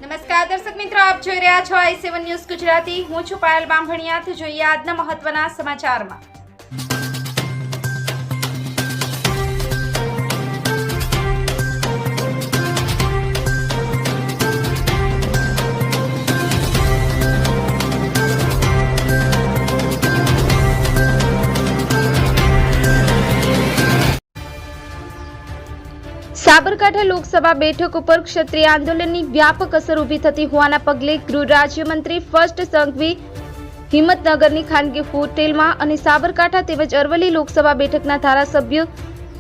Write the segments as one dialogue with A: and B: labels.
A: નમસ્કાર દર્શક મિત્રો, આપ જોઈ રહ્યા છો i7 ન્યૂઝ ગુજરાતી। હું છું પાયલ બામભણિયા। તો જોઈએ આજના મહત્વના સમાચારમાં। સાબરકાંઠા લોકસભા બેઠક ઉપર ક્ષત્રિય આંદોલનની વ્યાપક અસર ઊભી થતી હોવાના પગલે ગૃહ રાજ્યમંત્રી ફર્સ્ટ સંઘવી હિંમતનગરની ખાનગી હોટેલમાં અને સાબરકાંઠા તેમજ અરવલ્લી લોકસભા બેઠકના ધારાસભ્યો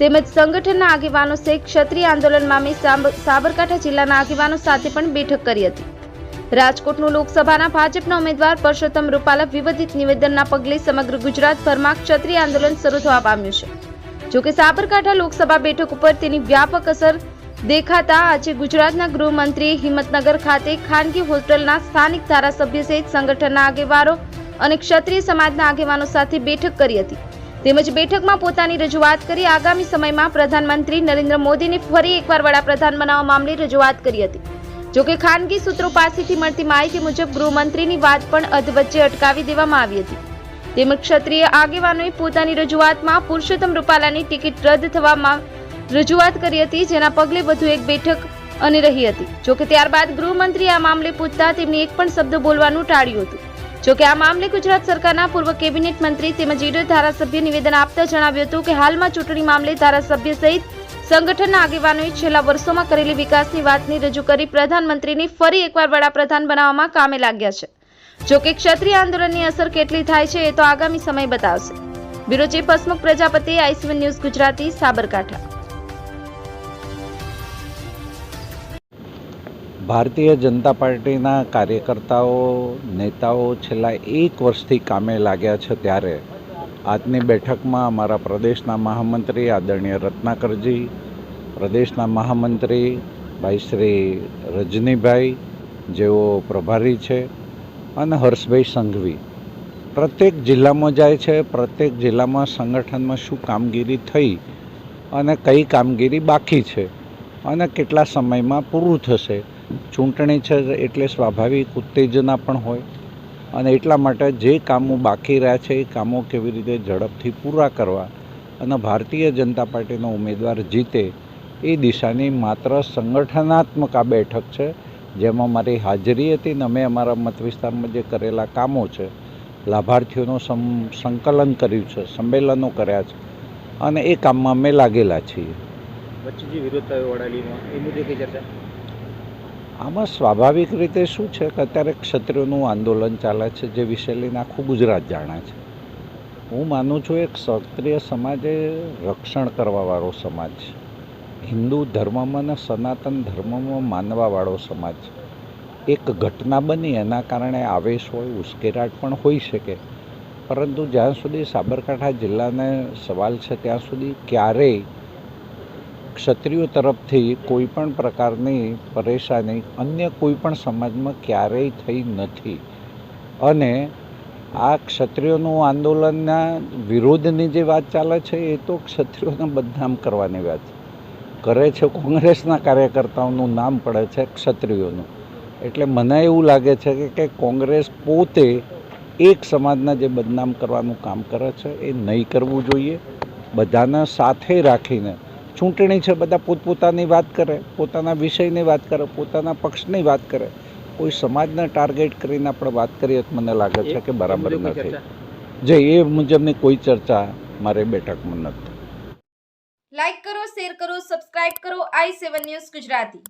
A: તેમજ સંગઠનના આગેવાનો સહિત ક્ષત્રિય આંદોલન મામલે સાબરકાંઠા જિલ્લાના આગેવાનો સાથે પણ બેઠક કરી હતી। રાજકોટનું લોકસભાના ભાજપના ઉમેદવાર પરસોત્તમ રૂપાલા વિવાદિત નિવેદનના પગલે સમગ્ર ગુજરાતભરમાં ક્ષત્રિય આંદોલન શરૂ થવા પામ્યું છે। જોકે સાબરકાંઠા લોકસભા બેઠક ઉપર તેની વ્યાપક અસર દેખાતા આજે ગુજરાતના ગૃહમંત્રીએ હિંમતનગર ખાતે ખાનગી હોટેલના સ્થાનિક ધારાસભ્ય સહિત સંગઠનના આગેવાનો અને ક્ષત્રિય સમાજના આગેવાનો સાથે બેઠક કરી હતી। તેમજ બેઠકમાં પોતાની રજૂઆત કરી આગામી સમયમાં પ્રધાનમંત્રી નરેન્દ્ર મોદીને ફરી એકવાર વડાપ્રધાન બનાવવા મામલે રજૂઆત કરી હતી। જોકે ખાનગી સૂત્રો પાસેથી મળતી માહિતી મુજબ ગૃહમંત્રીની વાત પણ અધવચ્ચે અટકાવી દેવામાં આવી હતી। તેમજ ક્ષત્રિય આગેવાનોએ પોતાની રજૂઆતમાં પુરુષોત્તમ રૂપાલાની ટિકિટ રદ થવામાં રજૂઆત કરી હતી, જેના પગલે વધુ એક બેઠક અને રહી હતી। જોકે ત્યારબાદ ગૃહમંત્રીએ આ મામલે પૂછતા તેમણે એક પણ શબ્દ બોલવાનું ટાળ્યું હતું। જોકે આ મામલે ગુજરાત સરકારના પૂર્વ કેબિનેટ મંત્રી તેમજ ઈડર ધારાસભ્ય નિવેદન આપતા જણાવ્યું હતું કે હાલમાં ચૂંટણી મામલે ધારાસભ્ય સહિત સંગઠનના આગેવાનોએ છેલ્લા વર્ષોમાં કરેલી વિકાસની વાતને રજૂ કરી પ્રધાનમંત્રીને ફરી એકવાર વડાપ્રધાન બનાવવામાં કામે લાગ્યા છે। જોકે ક્ષત્રિય આંદોલનની અસર કેટલી થાય છે એ તો આગામી સમય બતાવશે। Bureau chief Hasmukh Prajapati, i7 news Gujarati, Sabarkantha.
B: Bharatiya Janata પાર્ટીના કાર્યકર્તાઓ નેતાઓ છેલ્લા એક વર્ષથી કામે લાગ્યા છે, ત્યારે આજની બેઠકમાં અમારા પ્રદેશના મહામંત્રી આદરણીય રત્નાકરજી, પ્રદેશના મહામંત્રી ભાઈ શ્રી રજનીભાઈ જેઓ પ્રભારી છે, અને હર્ષભાઈ સંઘવી પ્રત્યેક જિલ્લામાં જાય છે। પ્રત્યેક જિલ્લામાં સંગઠનમાં શું કામગીરી થઈ અને કઈ કામગીરી બાકી છે અને કેટલા સમયમાં પૂરું થશે। ચૂંટણી છે એટલે સ્વાભાવિક ઉત્તેજના પણ હોય, અને એટલા માટે જે કામો બાકી રહ્યા છે એ કામો કેવી રીતે ઝડપથી પૂરા કરવા અને ભારતીય જનતા પાર્ટીનો ઉમેદવાર જીતે એ દિશાની માત્ર સંગઠનાત્મક આ બેઠક છે, જેમાં મારી હાજરી હતી ને અમે અમારા મત વિસ્તારમાં જે કરેલા કામો છે, લાભાર્થીઓનું સંકલન કર્યું છે, સંમેલનો કર્યા છે, અને એ કામમાં અમે લાગેલા છીએ।
C: વચ્ચે જે વિરોધ થયો વડાલીમાં એ મુદ્દે કઈ ચર્ચા?
B: આમાં સ્વાભાવિક રીતે શું છે કે અત્યારે ક્ષત્રિયોનું આંદોલન ચાલે છે, જે વિશે લઈને આખું ગુજરાત જાણે છે। હું માનું છું એક ક્ષત્રિય સમાજ એ રક્ષણ કરવાવાળો સમાજ છે, હિન્દુ ધર્મમાં અને સનાતન ધર્મમાં માનવાવાળો સમાજ છે। એક ઘટના બની એના કારણે આવેશ હોય, ઉશ્કેરાટ પણ હોઈ શકે, પરંતુ જ્યાં સુધી સાબરકાંઠા જિલ્લાને સવાલ છે ત્યાં સુધી ક્યારેય ક્ષત્રિયો તરફથી કોઈ પણ પ્રકારની પરેશાની અન્ય કોઈ પણ સમાજમાં ક્યારેય થઈ નથી, અને આ ક્ષત્રિયોનું આંદોલનના વિરોધની જે વાત ચાલે છે એ તો ક્ષત્રિયોને બદનામ કરવાની વાત કરે છે। કોંગ્રેસના કાર્યકર્તાઓનું નામ પડે છે ક્ષત્રિયોનું, એટલે મને એવું લાગે છે કે કોંગ્રેસ પોતે એક સમાજના જે બદનામ કરવાનું કામ કરે છે એ નહીં કરવું જોઈએ। બધાને સાથે રાખીને ચૂંટણી છે, બધા પોતપોતાની વાત કરે, પોતાના વિષયની વાત કરે, પોતાના પક્ષની વાત કરે, કોઈ સમાજને ટાર્ગેટ કરીને આપણે વાત કરીએ તો મને લાગે છે કે બરાબર નથી। જે એ મુજબની કોઈ ચર્ચા મારે બેઠકમાં નથી।
A: લાઈક કરો, શેર કરો, સબસ્ક્રાઇબ કરો i7 ન્યૂઝ ગુજરાતી।